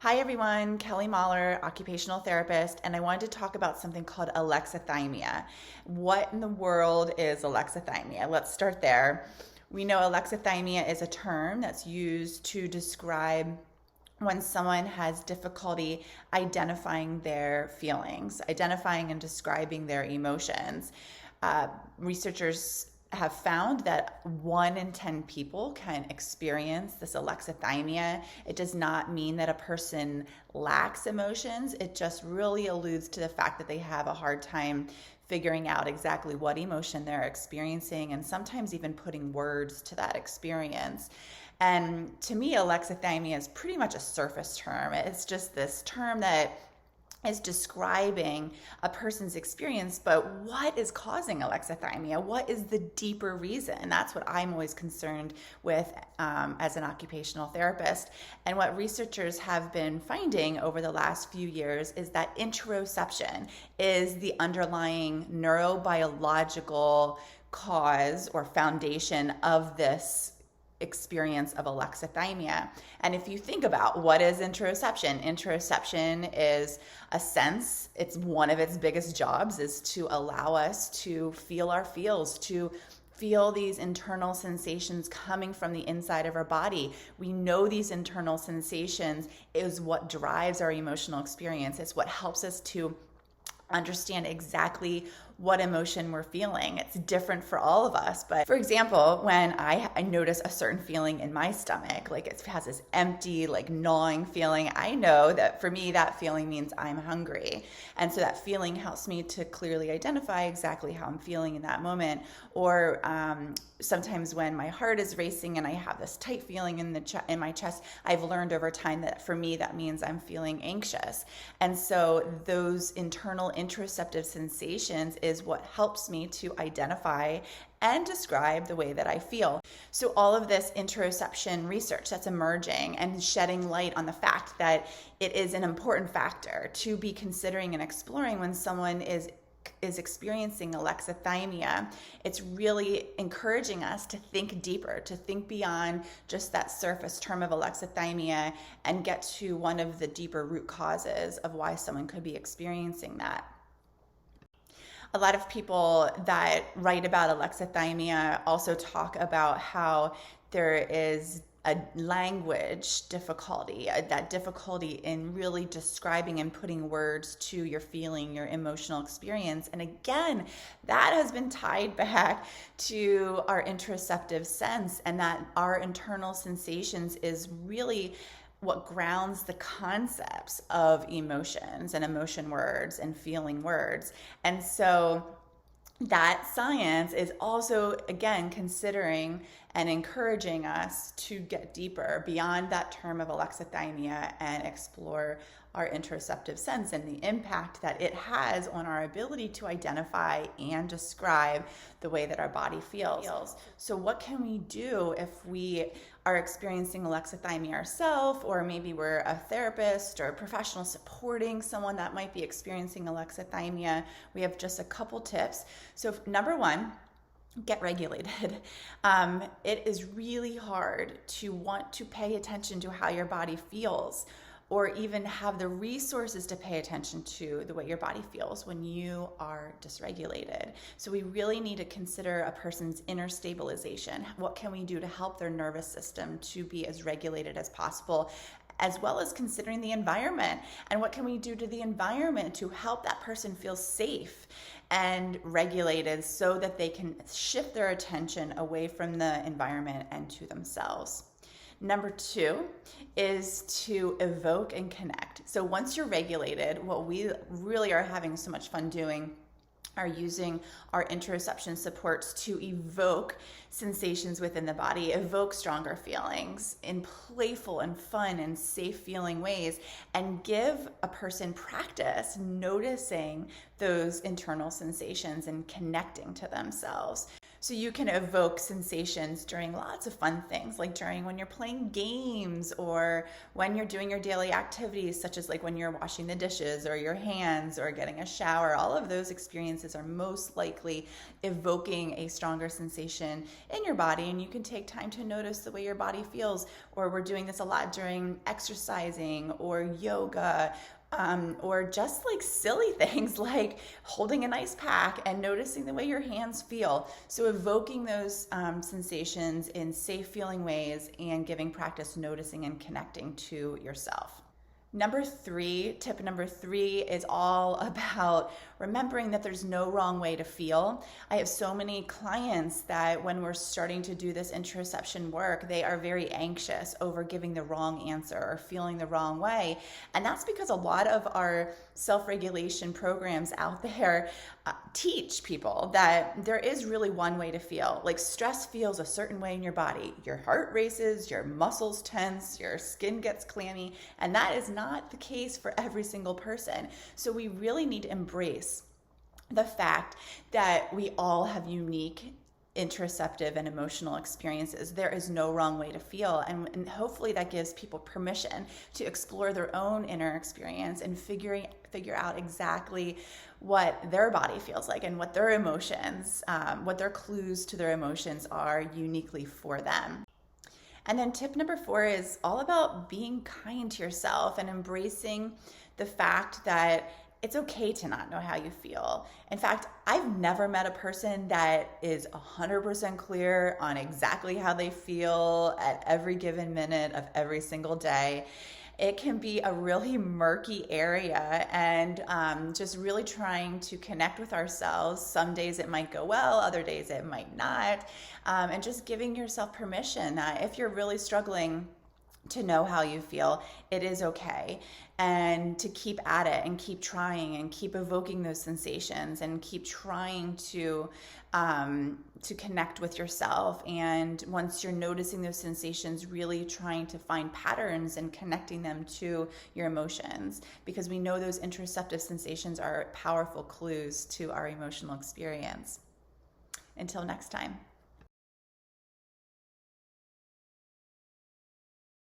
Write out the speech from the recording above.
Hi everyone, Kelly Mahler, occupational therapist, and I wanted to talk about something called alexithymia. What in the world is alexithymia? Let's start there. We know alexithymia is a term that's used to describe when someone has difficulty identifying their feelings, identifying and describing their emotions. Researchers have found that 1 in 10 people can experience this alexithymia. It does not mean that a person lacks emotions. It just really alludes to the fact that they have a hard time figuring out exactly what emotion they're experiencing and sometimes even putting words to that experience. And to me, alexithymia is pretty much a surface term. It's just this term that is describing a person's experience, but what is causing alexithymia? What is the deeper reason? That's what I'm always concerned with as an occupational therapist. And what researchers have been finding over the last few years is that interoception is the underlying neurobiological cause or foundation of this experience of alexithymia. And if you think about what is interoception is a sense, it's one of its biggest jobs is to allow us to feel our feels, to feel these internal sensations coming from the inside of our body. We know these internal sensations is what drives our emotional experience. It's what helps us to understand exactly what emotion we're feeling. It's different for all of us. But for example, when I notice a certain feeling in my stomach, like it has this empty, like gnawing feeling, I know that for me, that feeling means I'm hungry. And so that feeling helps me to clearly identify exactly how I'm feeling in that moment. Or sometimes when my heart is racing and I have this tight feeling in my chest, I've learned over time that for me, that means I'm feeling anxious. And so those internal interoceptive sensations is what helps me to identify and describe the way that I feel. So all of this interoception research that's emerging and shedding light on the fact that it is an important factor to be considering and exploring when someone is experiencing alexithymia. It's really encouraging us to think deeper, to think beyond just that surface term of alexithymia and get to one of the deeper root causes of why someone could be experiencing that. A lot of people that write about alexithymia also talk about how there is a language difficulty, that difficulty in really describing and putting words to your feeling, your emotional experience. And again, that has been tied back to our interoceptive sense, and that our internal sensations is really what grounds the concepts of emotions and emotion words and feeling words. And so that science is also, again, considering and encouraging us to get deeper beyond that term of alexithymia and explore our interoceptive sense and the impact that it has on our ability to identify and describe the way that our body feels. So what can we do if we are experiencing alexithymia ourselves, or maybe we're a therapist or a professional supporting someone that might be experiencing alexithymia? We have just a couple tips. So number one, get regulated. It is really hard to want to pay attention to how your body feels, or even have the resources to pay attention to the way your body feels when you are dysregulated. So we really need to consider a person's inner stabilization. What can we do to help their nervous system to be as regulated as possible, as well as considering the environment, and what can we do to the environment to help that person feel safe and regulated so that they can shift their attention away from the environment and to themselves. Number two is to evoke and connect. So once you're regulated, what we really are having so much fun doing are using our interoception supports to evoke sensations within the body, evoke stronger feelings in playful and fun and safe feeling ways, and give a person practice noticing those internal sensations and connecting to themselves. So you can evoke sensations during lots of fun things, like during when you're playing games or when you're doing your daily activities, such as like when you're washing the dishes or your hands or getting a shower. All of those experiences are most likely evoking a stronger sensation in your body, and you can take time to notice the way your body feels. Or we're doing this a lot during exercising or yoga, or just like silly things like holding an ice pack and noticing the way your hands feel. So evoking those sensations in safe feeling ways and giving practice noticing and connecting to yourself. Tip number three is all about remembering that there's no wrong way to feel. I have so many clients that when we're starting to do this interoception work, they are very anxious over giving the wrong answer or feeling the wrong way. And that's because a lot of our self-regulation programs out there teach people that there is really one way to feel. Like stress feels a certain way in your body. Your heart races, your muscles tense, your skin gets clammy, and that is not the case for every single person. So we really need to embrace the fact that we all have unique interoceptive and emotional experiences. There is no wrong way to feel, and hopefully that gives people permission to explore their own inner experience and figure out exactly what their body feels like and what their emotions, what their clues to their emotions are uniquely for them. And then tip number 4 is all about being kind to yourself and embracing the fact that it's okay to not know how you feel. In fact, I've never met a person that is 100% clear on exactly how they feel at every given minute of every single day. It can be a really murky area, and just really trying to connect with ourselves. Some days it might go well, other days it might not, and just giving yourself permission that if you're really struggling to know how you feel, it is okay, and to keep at it and keep trying and keep evoking those sensations and keep trying to connect with yourself. And once you're noticing those sensations, really trying to find patterns and connecting them to your emotions, because we know those interoceptive sensations are powerful clues to our emotional experience. Until next time.